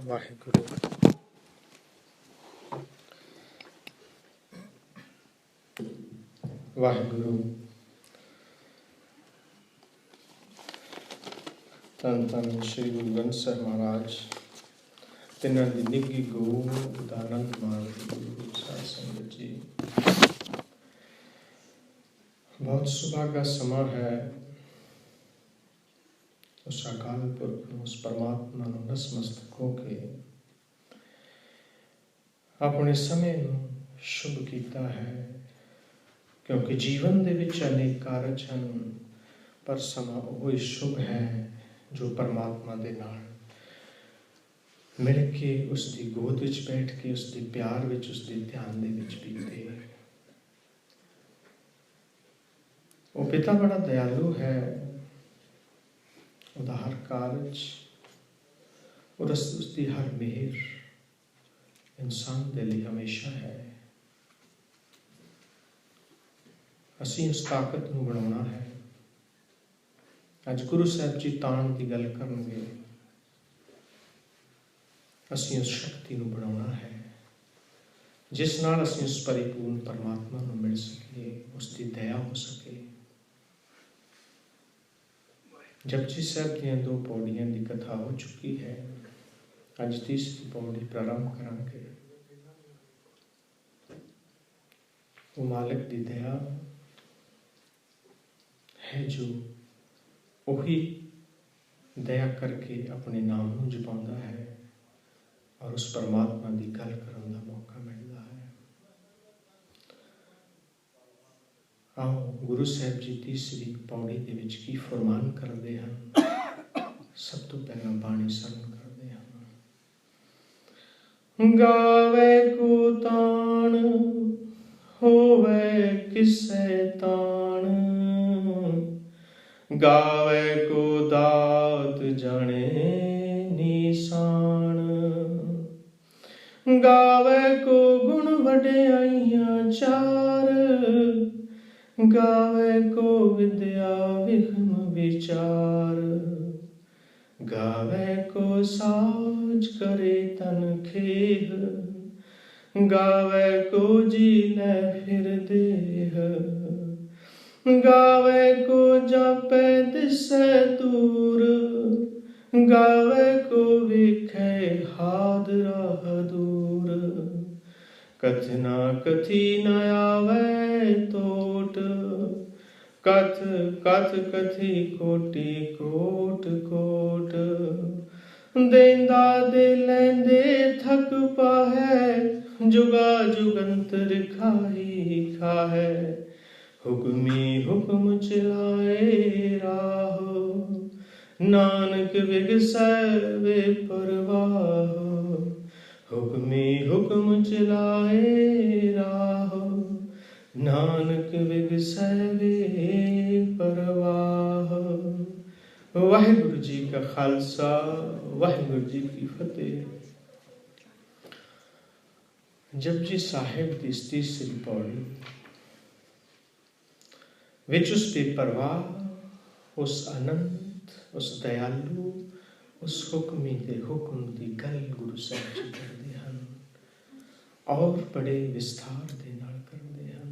ਵਾਹਿਗੁਰੂ ਵਾਹਿਗੁਰੂ। ਧੰਨ ਧੰਨ ਸ਼੍ਰੀ ਗੁਰੂ ਗ੍ਰੰਥ ਸਾਹਿਬ ਮਹਾਰਾਜ, ਤਿੰਨਾਂ ਦੀ ਨਿੱਘੀ ਗੋਦ ਦਾ ਆਨੰਦ ਮਾਣਦੇ ਗੁਰੂ ਸਾਧ ਸੰਗਤ ਜੀ। ਬਹੁਤ ਸੁਭਾਗਾ ਸਮਾਂ ਹੈ ਉਸ ਅਕਾਲ ਪੁਰਖ ਨੂੰ, ਉਸ ਪਰਮਾਤਮਾ ਨੂੰ ਨਤਮਸਤਕ ਹੋ ਕੇ ਆਪਣੇ ਸਮੇਂ ਨੂੰ ਸ਼ੁਭ ਕੀਤਾ ਹੈ, ਕਿਉਂਕਿ ਜੀਵਨ ਦੇ ਵਿੱਚ ਅਨੇਕ ਕਾਰਜ ਹਨ, ਪਰ ਸਮਾਂ ਉਹ ਹੀ ਸ਼ੁਭ ਹੈ ਜੋ ਪਰਮਾਤਮਾ ਦੇ ਨਾਲ ਮਿਲ ਕੇ ਉਸ ਦੀ ਗੋਦ ਵਿੱਚ ਬੈਠ ਕੇ ਉਸ ਦੇ ਪਿਆਰ ਵਿੱਚ, ਉਸ ਦੇ ਧਿਆਨ ਦੇ ਵਿੱਚ ਬੀਤੇ। ਉਹ ਪਿਤਾ ਬੜਾ ਦਇਆਲੂ ਹੈ, ਉਹਦਾ ਹਰ ਕਾਰਜ, ਉਸ ਦੀ ਹਰ ਮਿਹਰ ਇਨਸਾਨ ਦੇ ਲਈ ਹਮੇਸ਼ਾ ਹੈ। ਅਸੀਂ ਉਸ ਤਾਕਤ ਨੂੰ ਬਣਾਉਣਾ ਹੈ। ਅੱਜ ਗੁਰੂ ਸਾਹਿਬ ਜੀ ਤਾਣ ਦੀ ਗੱਲ ਕਰਨਗੇ। ਅਸੀਂ ਉਸ ਸ਼ਕਤੀ ਨੂੰ ਬਣਾਉਣਾ ਹੈ ਜਿਸ ਨਾਲ ਅਸੀਂ ਉਸ ਪਰਿਪੂਰਨ ਪਰਮਾਤਮਾ ਨੂੰ ਮਿਲ ਸਕੀਏ, ਉਸ ਦੀ ਦਇਆ ਹੋ ਸਕੇ। ਜਪਜੀ ਸਾਹਿਬ ਦੀਆਂ 2 ਪੌੜੀਆਂ ਦੀ ਕਥਾ ਹੋ ਚੁੱਕੀ ਹੈ। ਅੱਜ ਤੀਸਰੀ ਪੌੜੀ ਪ੍ਰਾਰੰਭ ਕਰਾਂਗੇ। ਉਹ ਮਾਲਕ ਦੀ ਦਇਆ ਹੈ ਜੋ ਉਹੀ ਦਇਆ ਕਰਕੇ ਆਪਣੇ ਨਾਮ ਨੂੰ ਜਪਾਉਂਦਾ ਹੈ ਔਰ ਉਸ ਪਰਮਾਤਮਾ ਦੀ ਗੱਲ ਕਰਨ ਦਾ ਮੌਕਾ ਮਿਲਦਾ ਹੈ। ਆਓ ਗੁਰੂ ਸਾਹਿਬ ਜੀ ਤੀਸਰੀ ਪੌੜੀ ਦੇ ਵਿੱਚ ਕੀ ਫਰਮਾਨ ਕਰਦੇ ਹਨ, ਸਭ ਤੋਂ ਪਹਿਲਾਂ ਬਾਣੀ ਸਰਵਣ ਕਰਦੇ ਹਨ। ਗਾਵੇ ਕੋ ਤਾਣ ਹੋਵੇ ਕਿਸੈ ਤਾਣ, ਗਾਵੇ ਕੋ ਦਾਤ ਜਾਣੇ ਨਿਸ਼ਾਨ, ਗਾਵੇ ਕੋ ਗੁਣ ਵਡਿਆਈਆਂ ਚਾਰ, ਗਾਵੇ ਕੋ ਵਿਦਿਆ ਵਿਖਮ ਵਿਚਾਰ, ਗਾਵੇ ਕੋ ਸਾਜ ਕਰੇ ਤਨ ਖੇਹ, ਗਾਵੇ ਕੋ ਜੀ ਲੈ ਫਿਰ ਦੇਹ, ਗਾਵੇ ਕੋ ਜਾਪੈ ਦਿਸੈ ਦੂਰ, ਗਾਵੇ ਕੋ ਵੇਖੈ ਹਾਦ ਰਾਹ ਦੂਰ, ਕਥ ਨਾ ਕਥੀ ਨ ਆਵੈ ਟੋਟ, ਕਥ ਕਥ ਕਥੀ ਕੋਟੀ ਕੋਟ ਕੋਟ, ਦੇਂਦਾ ਦੇ ਲੈਂਦੇ ਥਕ ਪਾਹੈ, ਜੁਗਾ ਜੁਗੰਤਰ ਖਾਹੀ ਖਾਹੈ, ਹੁਕਮੀ ਹੁਕਮ ਚਲਾਏ ਰਾਹ, ਨਾਨਕ ਵਿਗਸੈ ਵੇ ਪਰਵਾਹ, ਹੁਕਮੀ ਹੁਕਮ ਚਲਾਏ ਰਾਹ, ਨਾਨਕ ਵਿਗਸੈ ਵੇ ਪਰਵਾਹ। ਵਾਹਿਗੁਰੂ ਜੀ ਕਾ ਖਾਲਸਾ, ਵਾਹਿਗੁਰੂ ਜੀ ਕੀ ਫਤਿਹ। ਜਪਜੀ ਸਾਹਿਬ ਦੀ ਤੀਸਰੀ ਪੌੜੀ ਵਿੱਚ ਉਸ ਬੇਪਰਵਾਹ, ਉਸ ਅਨੰਤ, ਉਸ ਦਇਆਲੂ, ਉਸ ਹੁਕਮੀ ਦੇ ਹੁਕਮ ਦੀ ਗੱਲ ਗੁਰੂ ਸਾਹਿਬ ਜੀ ਕਰਦੇ ਹਨ ਔਰ ਬੜੇ ਵਿਸਥਾਰ ਦੇ ਨਾਲ ਕਰਦੇ ਹਨ।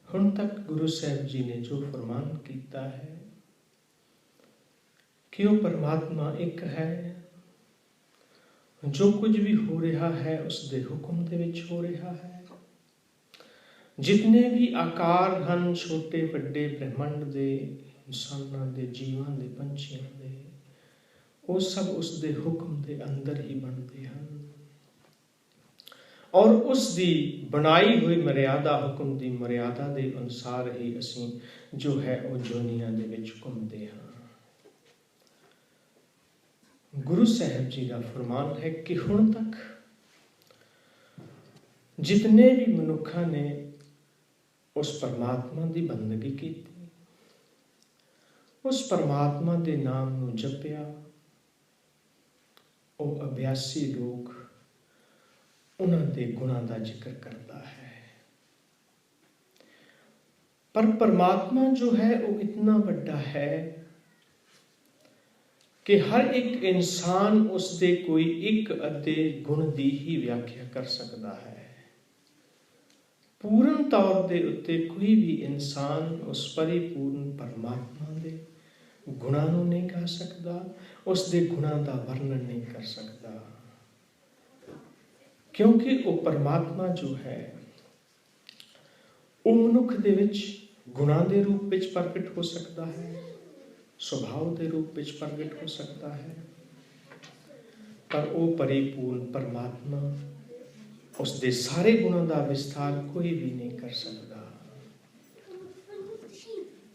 ਹੁਣ ਤੱਕ ਗੁਰੂ ਸਾਹਿਬ ਜੀ ਨੇ ਜੋ ਫਰਮਾਨ ਕੀਤਾ ਹੈ ਕਿ ਉਹ ਪਰਮਾਤਮਾ ਇੱਕ ਹੈ, ਜੋ ਕੁਝ ਵੀ ਹੋ ਰਿਹਾ ਹੈ ਉਸ ਦੇ ਹੁਕਮ ਦੇ ਵਿੱਚ ਹੋ ਰਿਹਾ ਹੈ। ਜਿਤਨੇ ਵੀ ਆਕਾਰ ਹਨ, ਛੋਟੇ ਵੱਡੇ, ਬ੍ਰਹਿਮੰਡ ਦੇ, ਇਨਸਾਨਾਂ ਦੇ, ਜੀਵਾਂ ਦੇ, ਪੰਛੀਆਂ ਦੇ, ਉਹ ਸਭ ਉਸ ਦੇ ਹੁਕਮ ਦੇ ਅੰਦਰ ਹੀ ਬਣਦੇ ਹਨ ਔਰ ਉਸ ਦੀ ਬਣਾਈ ਹੋਈ ਮਰਿਆਦਾ, ਹੁਕਮ ਦੀ ਮਰਿਆਦਾ ਦੇ ਅਨੁਸਾਰ ਹੀ ਅਸੀਂ ਜੋ ਹੈ ਉਹ ਜੋਨੀਆਂ ਦੇ ਵਿੱਚ ਘੁੰਮਦੇ ਹਾਂ। ਗੁਰੂ ਸਾਹਿਬ ਜੀ ਦਾ ਫਰਮਾਨ ਹੈ ਕਿ ਹੁਣ ਤੱਕ ਜਿਤਨੇ ਵੀ ਮਨੁੱਖਾਂ ਨੇ ਉਸ ਪਰਮਾਤਮਾ ਦੀ ਬੰਦਗੀ ਕੀਤੀ, ਉਸ ਪਰਮਾਤਮਾ ਦੇ ਨਾਮ ਨੂੰ ਜਪਿਆ, ਉਹ ਅਭਿਆਸੀ ਲੋਕ ਉਹਨਾਂ ਦੇ ਗੁਣਾਂ ਦਾ ਜ਼ਿਕਰ ਕਰਦਾ ਹੈ। ਪਰ ਪਰਮਾਤਮਾ ਜੋ ਹੈ ਉਹ ਇਤਨਾ ਵੱਡਾ ਹੈ कि हर एक इंसान उसके कोई एक अद्धे गुण की ही व्याख्या कर सकता है। पूर्ण तौर के उत्ते कोई भी इंसान उस परिपूर्ण परमात्मा के गुणों को नहीं गा सकता, उसके गुणों का वर्णन नहीं कर सकता, क्योंकि वो परमात्मा जो है वो मनुख दे विच गुणों के रूप में प्रगट हो सकता है, स्वभाव के रूप में प्रगट हो सकता है, पर वो परिपूर्ण परमात्मा उसके सारे गुणों का विस्तार कोई भी नहीं कर सकता।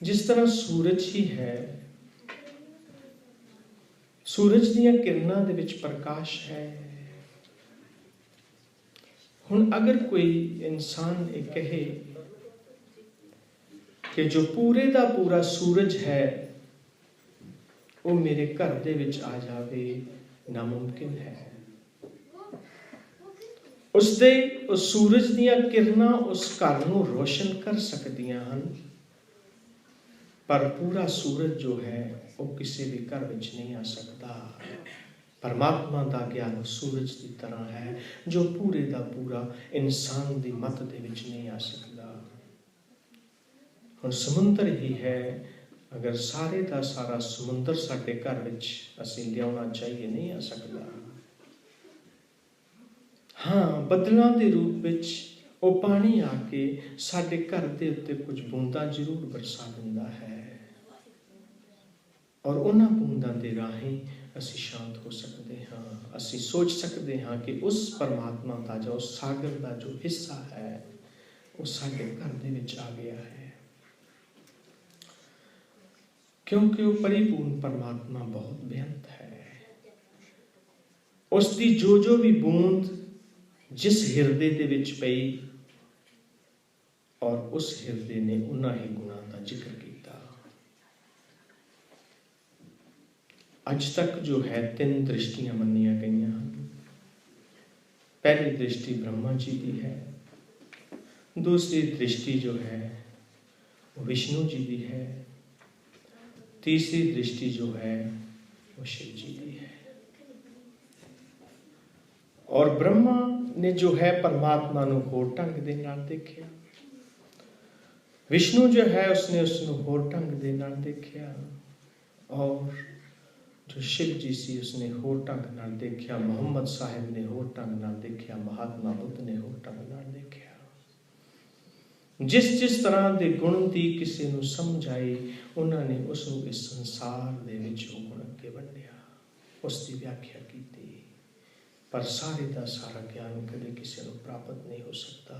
जिस तरह सूरज ही है, सूरज दियां किरणों दे विच प्रकाश है। हुण अगर कोई इंसान ये कहे कि जो पूरे का पूरा सूरज है वो मेरे घर दे विच आ जावे, नामुमकिन है। उसदे उस सूरज दियां किरणा उस घर को रोशन कर सकदियां हन, पर पूरा सूरज जो है वो किसी भी घर विच नहीं आ सकता। परमात्मा का ज्ञान उस सूरज की तरह है जो पूरे का पूरा इंसान की मत दे विच नहीं आ सकता। हुण समुंदर ही है, अगर सारे का सारा समुंदर साडे घर विच असीं लियाउणा चाहिए नहीं आ सकता। हाँ, बदलों के रूप विच वो पानी आके साडे घर के उत्ते कुछ बूंदा जरूर बरसा दिंदा है, और उन्हां बूंदां दे राहीं असीं शांत हो सकते हाँ। असीं सोच सकते हाँ कि उस परमात्मा का जो सागर का जो हिस्सा है वो साडे घर दे विच आ गया है, क्योंकि वो परिपूर्ण परमात्मा बहुत बेअंत है। उसकी जो भी बूंद जिस हिरदे दे विच पई और उस हिरदे ने उन्हां ही गुणां का जिक्र किया। अज तक जो है 3 दृष्टियां मनिया गई हैं। पहली दृष्टि ब्रह्मा जी की है, दूसरी दृष्टि जो है वो विष्णु जी की है, तीसरी दृष्टि जो है वो शिव जी की है। और ब्रह्मा ने जो है परमात्मा को होर ढंग दे नाल देखिया, विष्णु जो है उसने उसको होर ढंग दे नाल देखिया, और जो शिव जी सी उसने होर ढंग नाल देखिया, मुहम्मद साहिब ने होर ढंग नाल देखिया, महात्मा बुद्ध ने होर ढंग नाल देखिया। जिस जिस तरह के गुण की किसी को समझ आई उन्होंने उसको इस संसार दे विच वो गुण अगे वंडिया, उसकी व्याख्या की, पर सारे का सारा ज्ञान कदे किसी को प्राप्त नहीं हो सकता।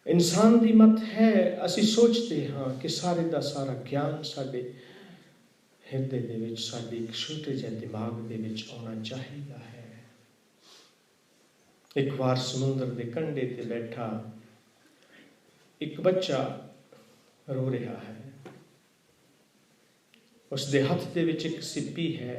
इंसान की मत है, असी सोचते हाँ कि सारे का सारा ज्ञान साडे हिरदे दे विच साडे एक छोटे जे दिमाग दे विच आना चाहिए है। एक बार समुद्र के कंढे ते बैठा एक बच्चा रो रहा है, उसके हाथ दे विच एक सिप्पी है,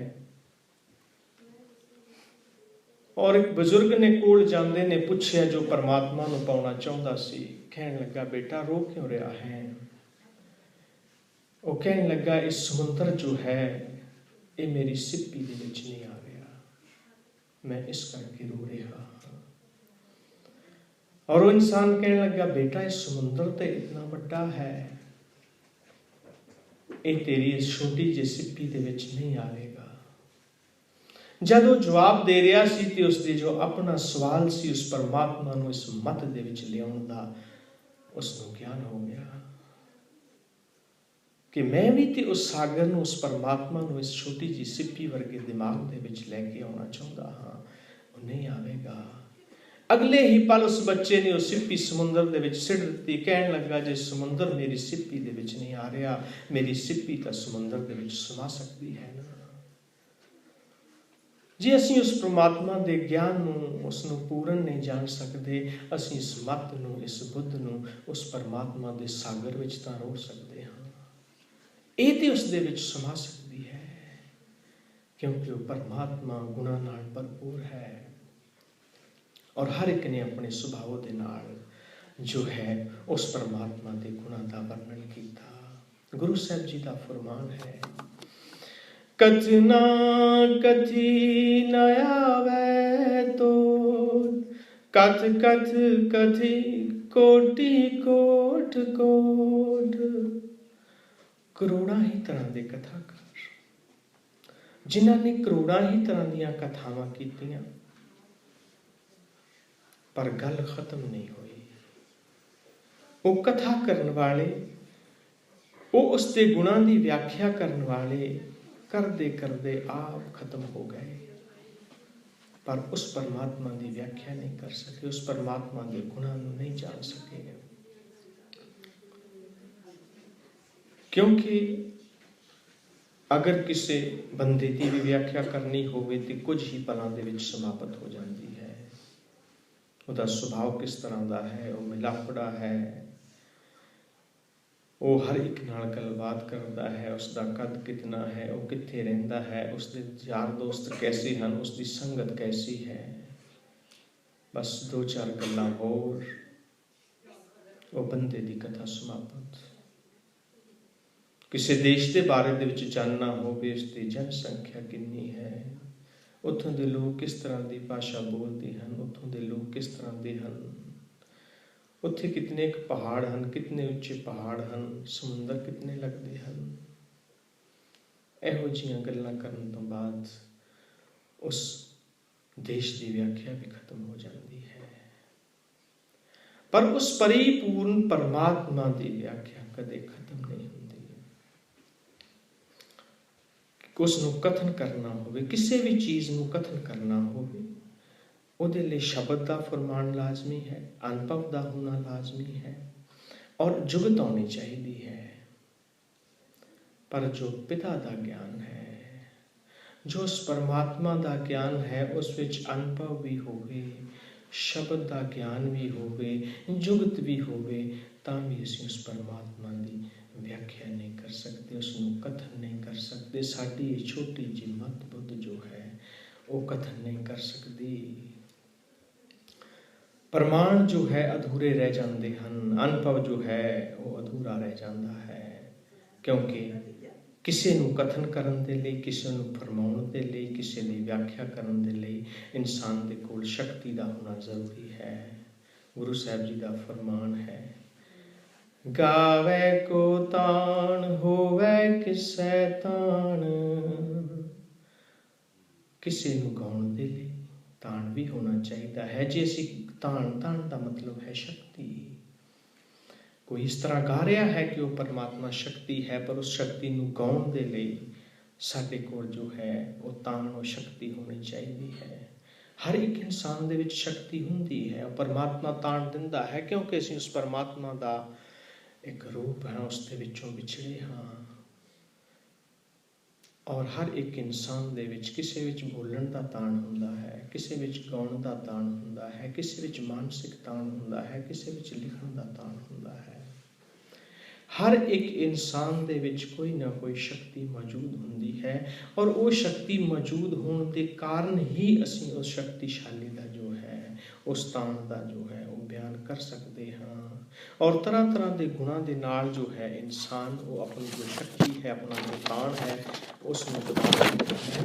और एक बुजुर्ग ने कोल जांदे ने पूछया जो परमात्मा नूं पाउणा चाहुंदा सी, कहण लगा बेटा रो क्यों रहा है? वो कहण लगा इस समुद्र जो है ये मेरी सिप्पी दे विच नहीं आ रहा, मैं इस करके रो रहा हाँ। और वो इंसान कहने लगा बेटा इस समुद्र तो इतना बड़ा है, ये तेरी इस छोटी जी सिप्पी दे विच नहीं आएगा। जब वो जवाब दे रहा सी ते उसके जो अपना सवाल सी उस परमात्मा नूं इस मत दे विच लियाउण दा उसनूं ज्ञान हो गया कि मैं भी ते उस सागर नूं उस परमात्मा नूं इस छोटी जी सिप्पी वर्गे दिमाग दे विच लैके आउणा चाहुंदा हाँ, वो नहीं आवेगा। अगले ही पल उस बच्चे ने उस सिप्पी समुद्र दे विच सिट दित्ती, कहण लगा जे समुद्र मेरी सिप्पी दे विच नहीं आ रहा, मेरी सिप्पी तां समुद्र दे विच समा सकदी है ना। जे असीं उस परमात्मा के ज्ञान नूं उसनूं पूर्ण नहीं जान सकते, असीं इस मत नूं इस बुद्ध नूं उस परमात्मा के सागर विच तां रोड़ सकते हाँ। ये तो उस दे विच समा सकती है, क्योंकि वो परमात्मा गुणां नाल भरपूर है, और हर एक ने अपने सुभाव के नाल जो है उस परमात्मा के गुणां का वर्णन किया। गुरु साहब जी का फरमान है, कथना कथी न आवे तो कथ कथ कथी कोटि कोट कोट। करोड़ां ही तरह के कथाकार जिन्हां ने करोड़ां ही तरह दीयां कथावां कीतियां, पर गल खत्म नहीं हुई। वो कथा करन वाले, वो उसके गुणां की व्याख्या करन वाले करते करते आप खत्म हो गए, पर उस परमात्मा की व्याख्या नहीं कर सके, उस परमात्मा के गुणां नूं नहीं जान सके। क्योंकि अगर किसी बंदे की भी व्याख्या करनी होवे तो कुछ ही पलों दे विच समाप्त हो जाती है। उसका सुभाव किस तरह का है, वो मिलापड़ा है, वो हर एक नाल गलबात करता है, उसका कद कितना है, वो कित्थे रहिंदा है, उसके यार दोस्त कैसे हैं, उसकी संगत कैसी है। बस दो चार गल्लां होर, वो बंदे की कथा समाप्त। किसी देश के बारे दे विच जानना होवे, उसकी जनसंख्या कितनी है, उत्थों के लोग किस तरह की भाषा बोलते हैं, उत्थों के लोग किस तरह के हैं, उत्थे कितने पहाड़ हैं, कितने उच्चे पहाड़ हैं, समुंदर कितने लगते हैं। इहो जिहियां गल्लां करन तो बाद उस देश की व्याख्या भी खत्म हो जाती है। पर उस परिपूर्ण परमात्मा की व्याख्या कदे खत्म नहीं होती। उसनूं कथन करना होवे, किसी भी चीज़ नूं कथन करना होवे, ਉਹਦੇ ਲਈ शब्द का फरमान लाजमी है, अनुभव का होना लाजमी है और जुगत होनी चाहिए है। पर जो पिता का ज्ञान है, जो उस परमात्मा का ज्ञान है, उस विच अनुभव भी होवे, शब्द का ज्ञान भी होवे, जुगत भी होवे, तां भी असीं उस परमात्मा की व्याख्या नहीं कर सकते, उसनूं कथन नहीं कर सकते। साडी छोटी जी मत बुद्ध जो है वो कथन नहीं कर सकती। प्रमाण जो है अधूरे रह जाते हैं, अनुभव जो है वो अधूरा रह जाता है, क्योंकि किसी नूं कथन करन दे लई, किसी नूं फरमाउण दे लई, किसी दी व्याख्या करन दे लई इंसान दे कोल शक्ति का होना जरूरी है। गुरु साहब जी का फरमान है, गावे को तान होवे किसै तान। किसी नूं गाउण दे लई तान भी होना चाहिए है। जे असीं तान का मतलब है शक्ति। कोई इस तरह गा रहा है कि वह परमात्मा शक्ति है, पर उस शक्ति नूं गाउण दे लई साडे कोल जो है वो तान और शक्ति होनी चाहिए है। हर एक इंसान दे विच शक्ति हुंदी है, और परमात्मा तान दिंदा है, क्योंकि असीं उस परमात्मा का एक रूप है, उसके विचों विछड़े हाँ। और हर एक इंसान दे विच किसी विच बोलण दा ताण हुंदा है, किसी विच गाउण दा ताण हुंदा है, किसी विच मानसिक ताण हुंदा है, किसी विच लिखण दा ताण हुंदा है। हर एक इंसान दे विच कोई ना कोई शक्ति मौजूद हुंदी है, और वो शक्ति मौजूद होने के कारण ही असीं उस शक्तिशाली दा जो है, उस ताण दा जो है वो बयान कर सकते हाँ। और तरह तरह के गुणों के नाल जो है इंसान वो अपनी जो शक्ति है, अपना जो ताण है, उसमें बता सकता है।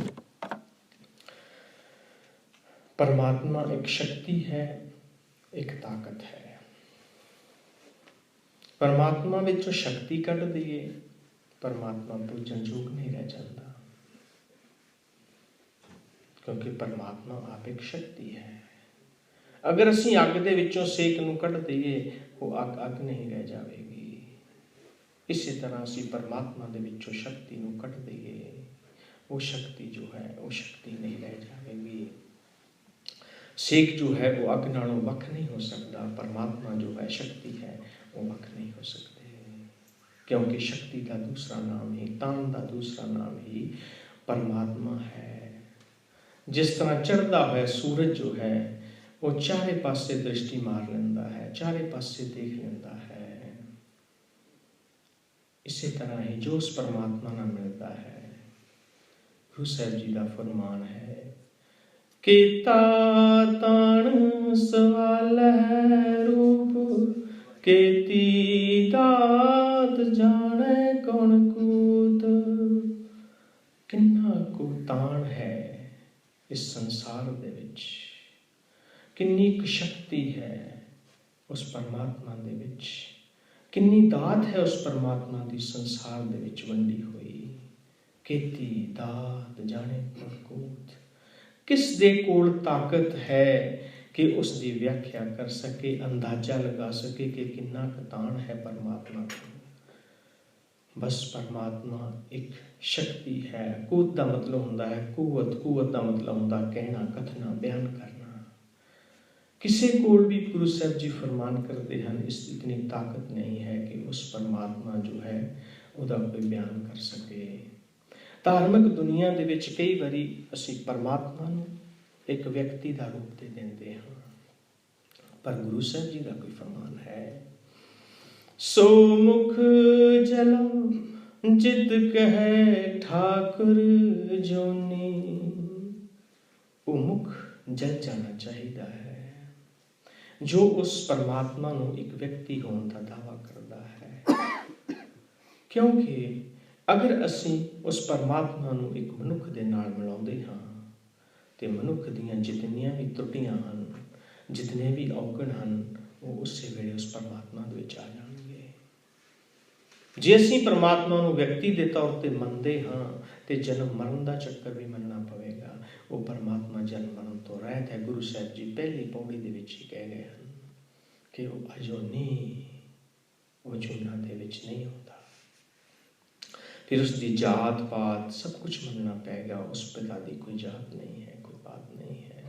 परमात्मा एक शक्ति है, एक ताकत है। परमात्मा विचों शक्ति कढ़ दईए, परमात्मा पूजन जोग नहीं रह जाता, क्योंकि परमात्मा आप एक शक्ति है। अगर असीं अग दे विचों सेक नूं कढ़ दईए, वो अग अग नहीं रह जाएगी। इसी तरह असीं परमात्मा दे विचों शक्ति नूं कढ़ दईए, वो शक्ति जो है वो शक्ति नहीं रह जाएगी। सेक जो है वो अग नालों वख नहीं हो सकता, परमात्मा जो है शक्ति है वो वख नहीं हो सकते, क्योंकि शक्ति का दूसरा नाम ही, तान का दूसरा नाम ही परमात्मा है। जिस तरह चढ़ता हुआ सूरज जो है वो चारे पासे दृष्टि मार लेंदा है, चारे पासे देख लेंदा है, इसी तरह ही जो उस परमात्मा ना मिलता है। गुरु साहब जी का फरमान है, केता ताण सवाल है रूप, केती दात जाने को कौन कूद। किन्ना को ताण है इस संसार दे विच, किन्नी क शक्ति है उस परमात्मा दे विच, किन्नी दात है उस परमात्मा दी संसार दे विच वंडी हुई। केती दात जाने कौन कूद। किस दे कोल ताकत है कि उसकी व्याख्या कर सके, अंदाजा लगा सके कि किन्ना क ताण है परमात्मा को। बस परमात्मा एक शक्ति है। कूद का मतलब होता है कुवत, कुवत का मतलब होता कहना, कथना, बयान करना। किसी कोल भी गुरु साहब जी फरमान करते हैं इस इतनी ताकत नहीं है कि उस परमात्मा जो है उसका कोई बयान कर सके। धार्मिक दुनिया दे विच कई बारी असी परमात्मा नूं एक व्यक्ति का रूप दे देंदे हां, पर गुरु साहब जी का कोई फरमान है, सो मुख जलम जित कहे ठाकुर जोनी। वो मुख जल जाना चाहिए है जो उस परमात्मा नूं एक व्यक्ति होने का दावा करता है। क्योंकि अगर असी उस परमात्मा नूं एक मनुख दे नाल मिलाउंदे हां ते मनुख दीयां जितनियां भी त्रुटियां हन, जितने भी औगण हन, वो उस वेले उस परमात्मा दे विच आ जाणगे। जे असी परमात्मा नूं व्यक्ति दे तौर ते मनदे हां ते जन्म मरण दा चक्कर भी मनना पवेगा। वो परमात्मा जन्म मरण तो रहत है। गुरु साहब जी पहली पौड़ी दे विच ही कह गए हन कि वो अजोनी, वो जुना दे विच नहीं होता। फिर उसकी जात पात सब कुछ मनना पड़ेगा। उस पिता की कोई जात नहीं है, कोई बात नहीं है,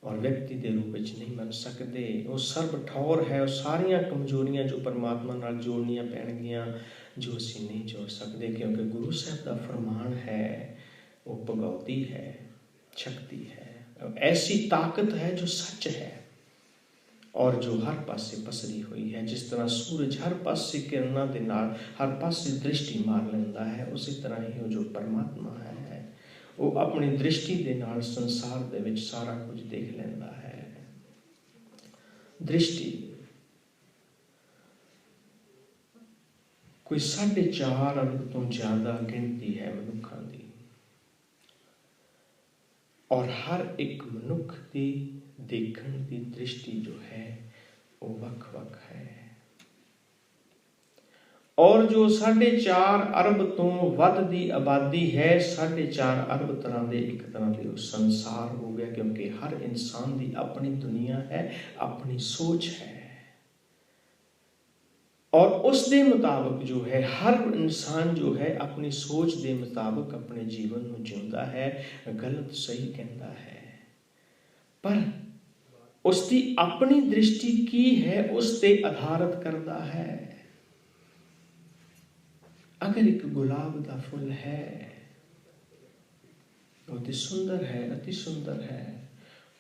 और व्यक्ति के रूप में नहीं मन सकते। वो सर्व ठौर है। वो सारिया कमजोरियां जो परमात्मा नाल जोड़नियां पैणगियां जो असी नहीं जोड़ सकते, क्योंकि गुरु साहब का फरमान है वो भगवती है, शक्ति है, ऐसी ताकत है जो सच है और जो हर पासे पसरी हुई है। जिस तरह सूरज हर पासे किरणों के नाल हर पासे दृष्टि मार लेंदा है, उसी तरह ही वो जो परमात्मा है वो अपनी दृष्टि के नाल संसार दे विच सारा कुछ देख लेंदा है। दृष्टि कोई 4.5 अरब तो ज्यादा गिनती है मनुखों की, और हर एक मनुख की देखने की दृष्टि जो है वो वख-वख है। और जो 4.5 अरब तो वध की आबादी है, 4.5 अरब तरह के एक तरह के संसार हो गया, क्योंकि हर इंसान की अपनी दुनिया है, अपनी सोच है, और उस दे मुताबिक जो है हर इंसान जो है अपनी सोच के मुताबिक अपने जीवन में जिंदा है, गलत सही कहता है, पर उसकी अपनी दृष्टि की है उस ते आधारित करता है। अगर एक गुलाब का फुल है, बहुत ही सुंदर है, अति सुंदर है,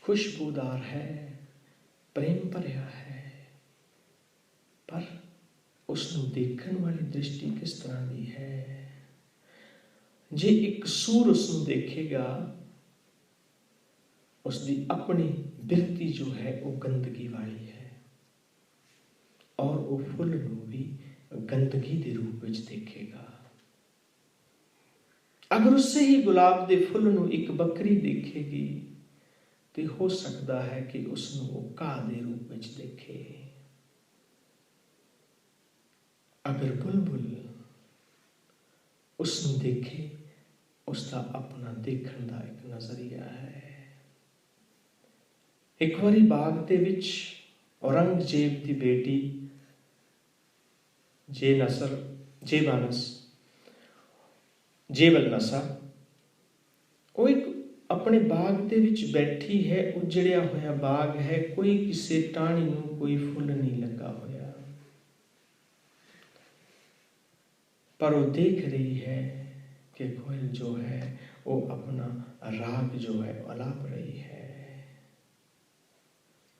खुशबूदार है, प्रेम भरिया है, पर उसनू देखने वाली दृष्टि किस तरह की है। जे एक सूर उसनू देखेगा, उसकी अपनी बिरती जो है वो गंदगी वाली है, और वो फुल नू भी गंदगी के रूप में देखेगा। अगर उससे ही गुलाब के फुल नू एक बकरी देखेगी तो हो सकता है कि उसनू वो घाह के रूप में देखे। अगर बुलबुल उसनू देखे, उसका अपना देखने का एक नजरिया है। एक बारी बाग दे विच औरंगजेब की बेटी जेबल नसा वो एक अपने बाग दे विच बैठी है। उजड़िया होया बाग है, कोई किसी टाणी नू कोई फुल नहीं लगा होया, पर वो देख रही है कि कोयल जो है वो अपना राग जो है अलाप रही है।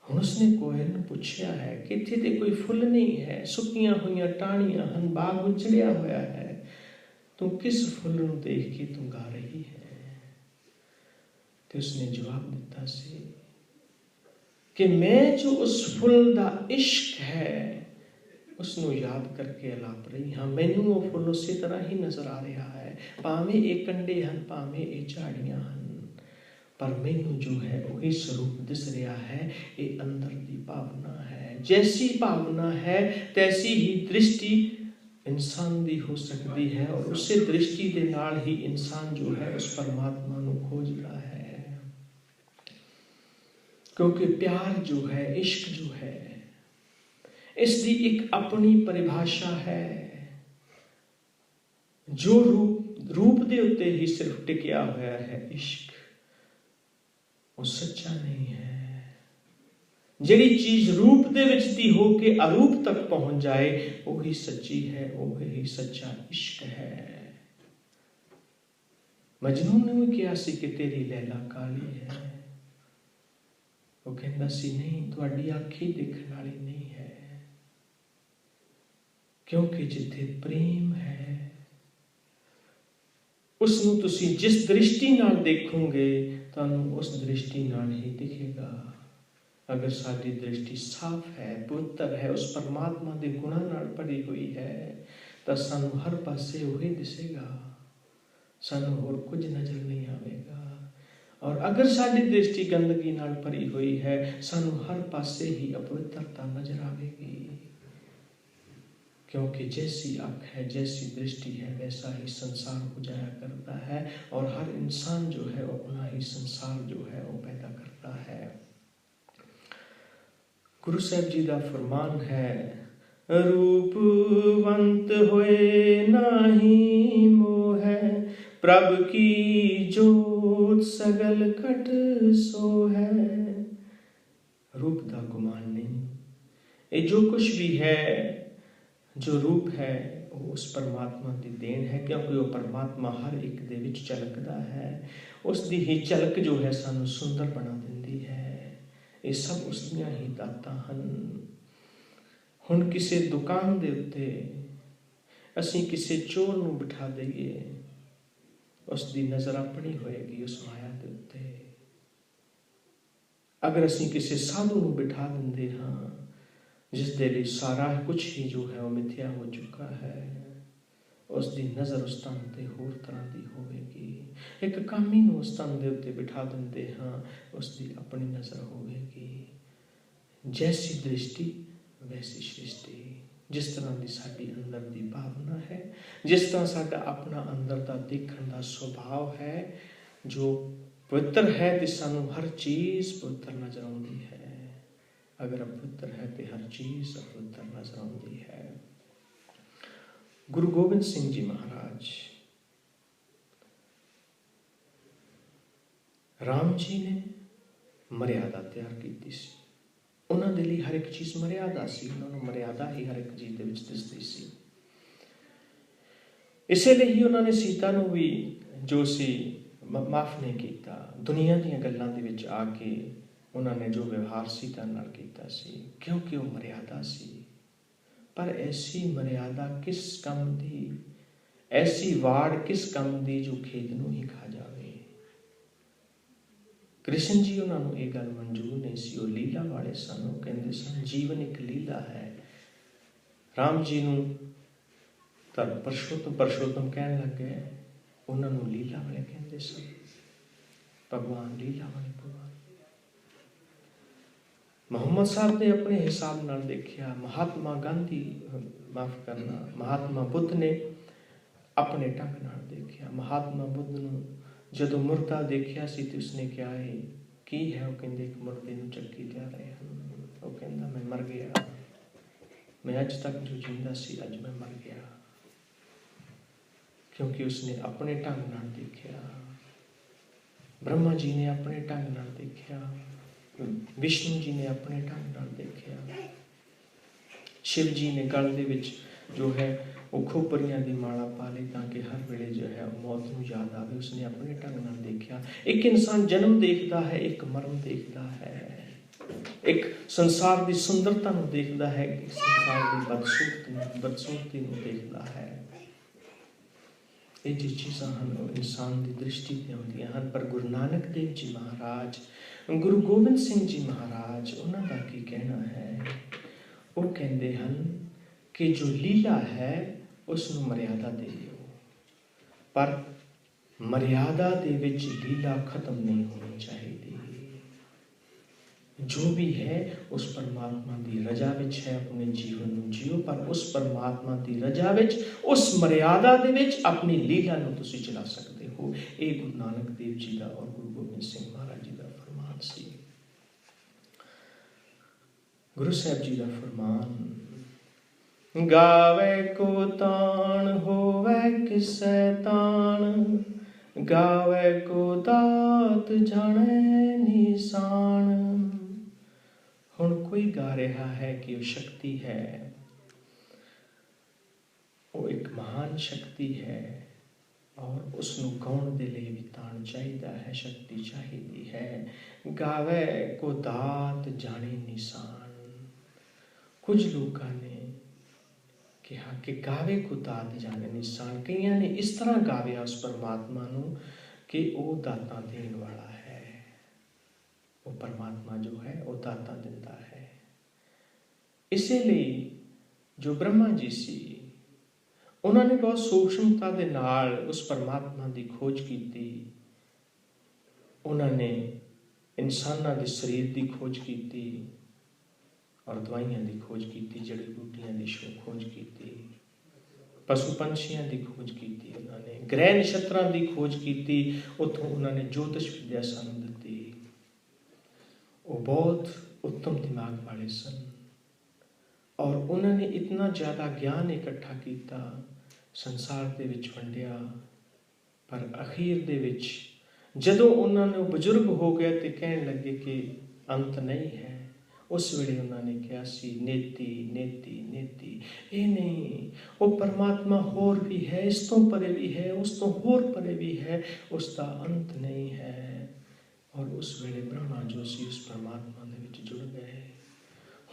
हुण उसने कोयल नू पूछया है कि इत्थे ते कोई फुल नहीं है, सुकिया हुई टाणियां हन, बाग उजड़िया होया है, तू किस फुल नू देख के तू गा रही है। तो उसने जवाब दिता सी कि मैं जो उस फुल दा इश्क है उसनों याद करके अलाप रही हाँ। मैनू वो फुल उस तरह ही नज़र आ रहा है, भावें ये कंडे हैं, भावें ये झाड़ियां हैं, पर मैनू जो है वही स्वरूप दिस रहा है। ये अंदर की भावना है। जैसी भावना है तैसी ही दृष्टि इंसान की हो सकती है, और उस दृष्टि के नाल ही इंसान जो है उस परमात्मा को खोजता है। क्योंकि प्यार जो है, इश्क जो है, इसकी एक अपनी परिभाषा है। जो रूप दे उत्ते ही सिर्फ टिकिया हुआ है इश्क, वो सच्चा नहीं है। जिहड़ी चीज रूप दे विच दी होके अरूप तक पहुंच जाए वही सच्ची है, वही सच्चा इश्क है। मजनू ने भी कहा सी कि तेरी लैला काली है, वो कहता सी नहीं, तुहाडी अख ही देखण वाली नहीं है, क्योंकि जिथे प्रेम है उसनूं तुसीं जिस दृष्टि नाल देखोगे तुहानूं उस दृष्टि नाल ही दिखेगा। अगर साडी दृष्टि साफ है, पवित्र है, उस परमात्मा के गुणां नाल भरी हुई है, तो सानूं हर पासे वही दिसेगा, सानूं होर कुछ नजर नहीं आवेगा। और अगर साडी दृष्टि गंदगी नाल भरी हुई है, सानूं हर पासे ही अपवित्रता नजर आवेगी। क्योंकि जैसी आँख है, जैसी दृष्टि है, वैसा ही संसार हो जाया करता है, और हर इंसान जो है वो अपना ही संसार जो है वो पैदा करता है। गुरु साहब जी का फरमान है, रूपवंत होए नाही मोह, प्रभ की जोत सगल कट सो है। रूप का गुमान नहीं, ये जो कुछ भी है, जो रूप है, वो उस परमात्मा की देन है, क्योंकि वो परमात्मा हर एक दे विच झलकदा है। उसकी ही झलक जो है सानू सुंदर बना देंदी है। ये सब उसदियां ही दातां हन। हुण किसी दुकान दे उत्ते असीं किसी चोर नूं बिठा दईए, उसकी नज़र अपनी होएगी उस माया दे उत्ते। अगर असीं किसी साधु नूं बिठा दिंदे हां जिस दे लई सारा कुछ ही जो है वो मिथ्या हो चुका है, उसकी नज़र उस तन ते होर तरह की होवेगी। एक कामी नूं उस तन दे उत्ते बिठा दिंदे हां, उसकी अपनी नज़र होवेगी। जैसी दृष्टि वैसी सृष्टि। जिस तरह की साडी अंदर की भावना है, जिस तरह साडा अपना अंदर का देखण का सुभाव है, जो पवित्र है तो सानू हर चीज़ पवित्र नजर आउंदी है। अगर अपवित्र है तो हर चीज अपवित्र नजर आती है। गुरु गोबिंद सिंह जी महाराज, राम जी ने मर्यादा तैयार की सी। उन्होंने लिए हर एक चीज मर्यादा सी, उन्होंने मर्यादा ही हर एक चीज दे विच दिसदी सी। इसलिए ही उन्होंने सीता नूं भी जो सी माफ नहीं किया। दुनिया दी गल्लां दे विच आके उन्होंने जो व्यवहार सीता नाल कीता सी, क्योंकि वो मर्यादा सी। पर ऐसी मर्यादा किस कम दी, ऐसी वाड़ किस कम दी जो खेत नूं ही खा जावे। कृष्ण जी उन्होंने ये गल मंजूर नहीं सी। वो लीला वाले सन, वो कहते सन जीवन एक लीला है। राम जी नूं तां परशोत्तम कहण लग गए, उन्होंने लीला वाले कहते सन। भगवान लीला वाले भगवान। मोहम्मद साहब ने अपने हिसाब नाल देखिया, महात्मा गांधी माफ करना, महात्मा बुद्ध ने अपने ढंग नाल देखिया। महात्मा बुद्ध नूं जदों मुर्दा देखिया सी ते उसने कहा है की है, वो कहंदे एक मुर्दे नूं चक्की जा रहे हैं। वो कहंदा मैं मर गया, मैं अज तक जो जिंदा सी अज मैं मर गया। क्योंकि उसने अपने ढंग नाल देखिया। ब्रह्मा जी ने अपने ढंग नाल देखिया, विष्णु जी ने अपने ढंग नाल देखिया, शिव जी ने गल दे विच जो है वो खोपरियां दी माला पा ली ताकि हर वेले जो है मौत नूं याद आवे। उसने अपने ढंग नाल देखिया। एक इंसान जन्म देखता है, एक मरण देखता है, एक संसार की सुंदरता नूं देखता है, एक संसार की बदसूरती नूं देखता है। ये जी चीज़ां हन इंसान की दृष्टि ते आउंदियां हन। पर गुरु नानक देव जी महाराज, गुरु गोबिंद सिंह जी महाराज, उन्हां दा की कहना है। वो कहते हैं कि जो लीला है उसनूं मर्यादा दे दिओ, पर मर्यादा दे विच लीला खत्म नहीं होनी चाहिए। जो भी है उस परमात्मा की रजा विच है, अपने जीवन में जियो, पर उस परमात्मा की रजा विच, उस मर्यादा दे विच अपनी लीला नूं तुसीं चला सकते हो। ये गुरु नानक देव जी का और गुरु गोबिंद सिंह महाराज जी का फरमान सी। गुरु साहब जी का फरमान, गावे को तान होवे किसै तान, गावे को दात जाने निशान। हुण कोई गा रहा है कि वो शक्ति है, वो एक महान शक्ति है, और उसनूं गाउण दे लई भी ताण चाहीदा है, शक्ति चाहिदी है। गावे को दात जाने निशान। कुछ लोगों ने कहा कि गावे को दात जाने निशान, कईयां ने इस तरह गाविया उस परमात्मा नूं कि वो दातां देण वाला है। वो परमात्मा जो है वो दातां दिंदा है। इसीलिए जो ब्रह्मा जी सी, उन्होंने बहुत सूक्ष्मता दे नाल उस परमात्मा की खोज की। उन्होंने इंसानां दे शरीर की खोज की और दवाइयां की खोज की, जड़ी बूटियां की खोज की, पशु पंछियां की खोज की, उन्होंने ग्रह नक्षत्रां की खोज की। उतों उन्होंने ज्योतिष विद्या सानूं दित्ती। वो बहुत उत्तम दिमाग वाले सन और उन्होंने इतना ज़्यादा ज्ञान इकट्ठा किया, संसार दे विच वंडिया, पर अखीर दे विच जदों उन्होंने बजुर्ग हो गए तो कहने लगे कि अंत नहीं है। उस वेले उन्होंने कहा सी, नेति नेति नेति, ये नहीं, वो परमात्मा होर भी है, इस तो परे भी है, उस तो होर परे भी है, उसका अंत नहीं है। और उस वेले ब्रह्मा जो सी उस परमात्मा दे विच जुड़ गए।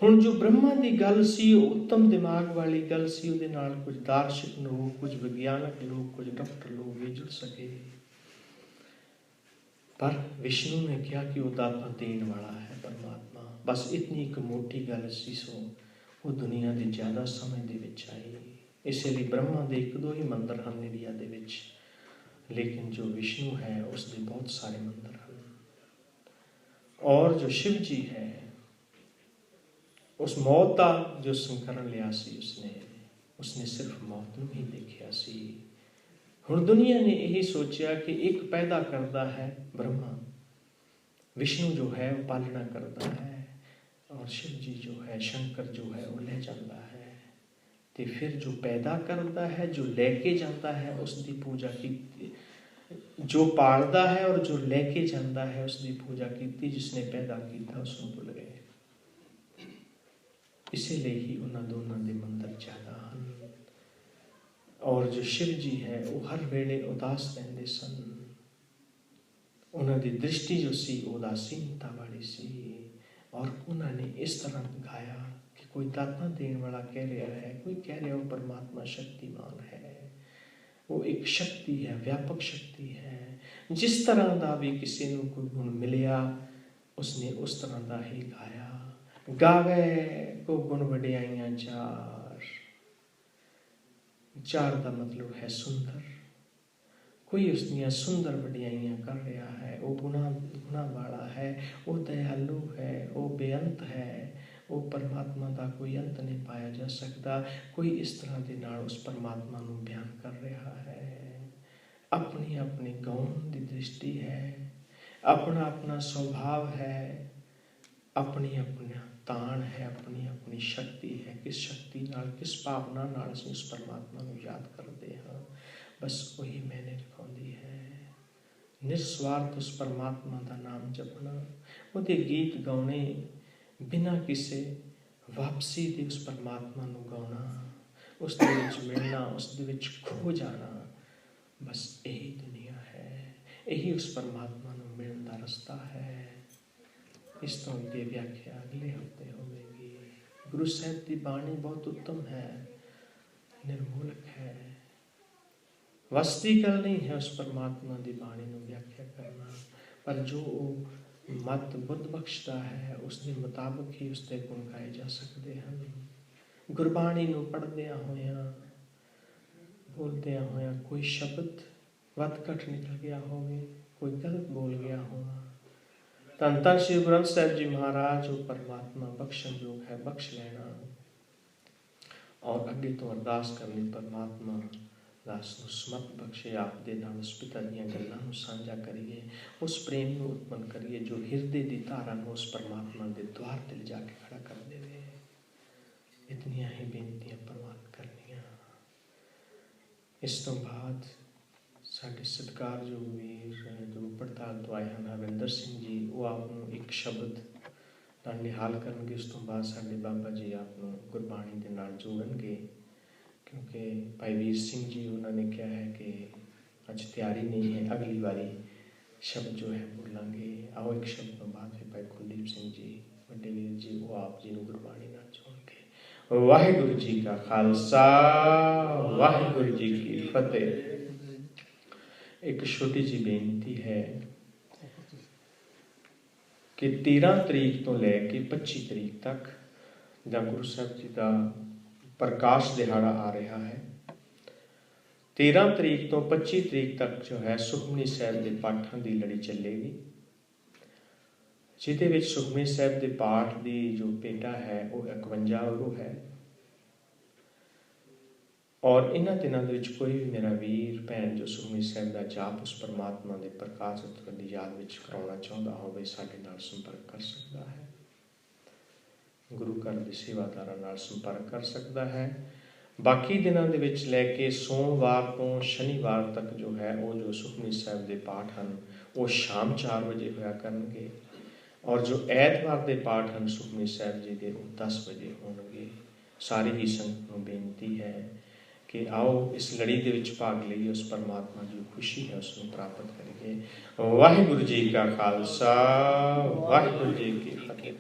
हुण जो ब्रह्मा की गल सी, उत्तम दिमाग वाली गल सी, उहदे नाल कुछ दार्शनिक लोग, कुछ विज्ञानक लोग, कुछ डॉक्टर लोग भी जुड़ सके। पर विष्णु ने कहा कि वो दाता देण वाला है परमात्मा। बस इतनी एक मोटी गल सी, सो वो दुनिया के ज़्यादा समय दे विच आई। इसलिए ब्रह्मा के एक दो ही मंदिर हैं इंडिया दे विच, लेकिन जो विष्णु है उसके बहुत सारे मंदिर हैं। और जो शिव जी है, उस मौत का जो संकरण लिया सी, उसने सिर्फ मौत नूं ही देखिया सी। हुण दुनिया ने यही सोचा कि एक पैदा करता है ब्रह्मा, विष्णु जो है वो पालना करता है, और शिव जी जो है, शंकर जो है वो ले जाता है। तो फिर जो पैदा करता है, जो लेके जाता है, उसकी पूजा की। जो पालता है और जो लेके जाता है उसकी पूजा की। जिसने पैदा किया उसको भुल गए। इसीलिए ही उन्होंने दोनों के मंदिर ज़्यादा हैं। और जो शिव जी है वो हर वेले उदास रहते सन। उन्होंने दृष्टि जो सी उदासीनता वाली सी। और उन्होंने इस तरह गाया कि कोई दाता देने वाला कह रहा है, कोई कह रहा है वो परमात्मा शक्तिमान है, वो एक शक्ति है, व्यापक शक्ति है। जिस तरह का भी किसी को कोई गुण मिलिया, उसने उस तरह का ही गाया। गावे को गुण वडियाइयां चार, चार का मतलब है सुंदर। कोई उसनिया सुंदर वडियाइयां कर रहा है, वो गुणा वाला है, वो दयालु है, वो बेअंत है, वो परमात्मा का कोई अंत नहीं पाया जा सकता। कोई इस तरह के नाल उस परमात्मा को बयान कर रहा है। अपनी अपनी गौण की दृष्टि है, अपना अपना स्वभाव है, अपनी अपना ताण है, अपनी अपनी शक्ति है। किस शक्ति नाल, किस भावना नाल असीं उस परमात्मा को याद करते हैं, बस वही मैंने दिखाती है। निस्वार्थ उस परमात्मा का नाम जपना, उहदे गीत गाने, बिना किसी वापसी के उस परमात्मा को गाना, उस दे विच मिलना, उस दे विच खो जाना, बस यही दुनिया है। यही उस परमात्मा को मिलने का रास्ता है। इस तो अगे व्याख्या अगले हफ्ते होगी। गुरु साहब की बाणी बहुत उत्तम है, निर्मूलक है। वस्ती गल नहीं है उस परमात्मा की बाणी को व्याख्या करना, पर जो मत बुद्ध बख्शता है उसके मुताबिक ही उसके गुण गाए जा सकते हैं। ਗੁਰਬਾਣੀ ਨੂੰ ਪੜ੍ਹਦਿਆਂ ਹੋਇਆਂ, ਬੋਲਦਿਆਂ ਹੋਇਆਂ ਕੋਈ ਸ਼ਬਦ ਵੱਧ ਘੱਟ ਨਿਕਲ ਗਿਆ ਹੋਵੇ, ਕੋਈ ਗਲਤ ਬੋਲ ਗਿਆ ਹੋਣਾ, ਧੰਨ ਧੰਨ ਸ੍ਰੀ ਗੁਰੂ ਗ੍ਰੰਥ ਸਾਹਿਬ ਜੀ ਮਹਾਰਾਜ ਉਹ ਪਰਮਾਤਮਾ ਬਖਸ਼ਣਯੋਗ ਹੈ, ਬਖਸ਼ ਲੈਣਾ। ਔਰ ਅੱਗੇ ਤੋਂ ਅਰਦਾਸ ਕਰਨੀ, ਪਰਮਾਤਮਾ ਦਾਸ ਨੂੰ ਸਮਤ ਬਖਸ਼ੇ, ਆਪ ਦੇ ਨਾਲ ਉਸ ਪਿਤਾ ਦੀਆਂ ਗੱਲਾਂ ਨੂੰ ਸਾਂਝਾ ਕਰੀਏ, ਉਸ ਪ੍ਰੇਮ ਨੂੰ ਉਤਪੰਨ ਕਰੀਏ ਜੋ ਹਿਰਦੇ ਦੀ ਧਾਰਾ ਨੂੰ ਉਸ ਪਰਮਾਤਮਾ ਦੇ ਦੁਆਰ ਤੇ ਲਿਜਾ ਕੇ ਖੜਾ ਕਰ ਦੇਵੇ। ਇਤਨੀਆਂ ਹੀ ਬੇਨਤੀਆਂ ਪ੍ਰਵਾਨ ਕਰਨੀਆਂ। ਇਸ ਤੋਂ ਬਾਅਦ ਸਾਡੇ ਸਤਿਕਾਰਯੋਗ ਵੀਰ ਜੋ ਪੜਤਾਲ ਤੋਂ ਆਏ ਹਨ, ਹਰਵਿੰਦਰ ਸਿੰਘ ਜੀ, ਉਹ ਆਪ ਨੂੰ ਇੱਕ ਸ਼ਬਦ ਨਾਲ ਨਿਹਾਲ ਕਰਨਗੇ। ਉਸ ਤੋਂ ਬਾਅਦ ਸਾਡੇ ਬਾਬਾ ਜੀ ਆਪ ਨੂੰ ਗੁਰਬਾਣੀ ਦੇ ਨਾਲ ਜੋੜਨਗੇ, ਕਿਉਂਕਿ ਭਾਈ ਵੀਰ ਸਿੰਘ ਜੀ ਉਹਨਾਂ ਨੇ ਕਿਹਾ ਹੈ ਕਿ ਅੱਜ ਤਿਆਰੀ ਨਹੀਂ ਹੈ, ਅਗਲੀ ਵਾਰੀ ਸ਼ਬਦ ਜੋ ਹੈ ਬੋਲਾਂਗੇ। ਆਓ ਇੱਕ ਸ਼ਬਦ ਤੋਂ ਬਾਅਦ ਫਿਰ ਭਾਈ ਕੁਲਦੀਪ ਸਿੰਘ ਜੀ ਵੱਡੇ ਵੀਰ ਜੀ, ਉਹ ਆਪ ਜੀ ਨੂੰ ਗੁਰਬਾਣੀ ਨਾਲ ਜੋੜਨਗੇ। ਵਾਹਿਗੁਰੂ ਜੀ ਕਾ ਖਾਲਸਾ, ਵਾਹਿਗੁਰੂ ਜੀ ਕੀ ਫਤਿਹ। ਇੱਕ ਛੋਟੀ ਜਿਹੀ ਬੇਨਤੀ ਹੈ ਕਿ 13 ਤਰੀਕ ਤੋਂ ਲੈ ਕੇ 25 ਤਰੀਕ ਤੱਕ ਦਾ ਗੁਰੂ ਸਾਹਿਬ ਜੀ ਦਾ ਪ੍ਰਕਾਸ਼ ਦਿਹਾੜਾ ਆ ਰਿਹਾ ਹੈ। 13 ਤਰੀਕ ਤੋਂ 25 ਤਰੀਕ ਤੱਕ ਜੋ ਹੈ ਸੁਖਮਨੀ ਸਾਹਿਬ ਦੇ ਪਾਠਾਂ ਦੀ ਲੜੀ ਚੱਲੇਗੀ, ਜਿਹਦੇ ਵਿੱਚ ਸੁਖਮਨੀ ਸਾਹਿਬ ਦੇ ਪਾਠ ਦੀ ਜੋ ਭੇਟਾ ਹੈ ਉਹ 51 ਰੂ ਹੈ। ਔਰ ਇਹਨਾਂ ਦਿਨਾਂ ਦੇ ਵਿੱਚ ਕੋਈ ਵੀ ਮੇਰਾ ਵੀਰ ਭੈਣ ਜੋ ਸੁਖਮਨੀ ਸਾਹਿਬ ਦਾ ਜਾਪ ਉਸ ਪਰਮਾਤਮਾ ਦੇ ਪ੍ਰਕਾਸ਼ ਉਤਰਨ ਦੀ ਯਾਦ ਵਿੱਚ ਕਰਾਉਣਾ ਚਾਹੁੰਦਾ ਹੋਵੇ, ਸਾਡੇ ਨਾਲ ਸੰਪਰਕ ਕਰ ਸਕਦਾ ਹੈ, ਗੁਰੂ ਘਰ ਦੇ ਸੇਵਾਦਾਰਾਂ ਨਾਲ ਸੰਪਰਕ ਕਰ ਸਕਦਾ ਹੈ। ਬਾਕੀ ਦਿਨਾਂ ਦੇ ਵਿੱਚ ਲੈ ਕੇ ਸੋਮਵਾਰ ਤੋਂ ਸ਼ਨੀਵਾਰ ਤੱਕ ਜੋ ਹੈ ਉਹ ਜੋ ਸੁਖਮਨੀ ਸਾਹਿਬ ਦੇ ਪਾਠ ਹਨ ਉਹ ਸ਼ਾਮ 4 ਵਜੇ ਹੋਇਆ ਕਰਨਗੇ, ਔਰ ਜੋ ਐਤਵਾਰ ਦੇ ਪਾਠ ਹਨ ਸੁਖਮਨੀ ਸਾਹਿਬ ਜੀ ਦੇ ਉਹ 10 ਵਜੇ ਹੋਣਗੇ। ਸਾਰੀ ਹੀ ਸੰਗਤ ਨੂੰ ਬੇਨਤੀ ਹੈ ਕਿ ਆਓ ਇਸ ਲੜੀ ਦੇ ਵਿੱਚ ਭਾਗ ਲਈਏ, ਉਸ ਪਰਮਾਤਮਾ ਦੀ ਖੁਸ਼ੀ ਹੈ ਉਸ ਨੂੰ ਪ੍ਰਾਪਤ ਕਰੀਏ। ਵਾਹਿਗੁਰੂ ਜੀ ਕਾ ਖਾਲਸਾ, ਵਾਹਿਗੁਰੂ ਜੀ ਕੀ ਫਤਿਹ।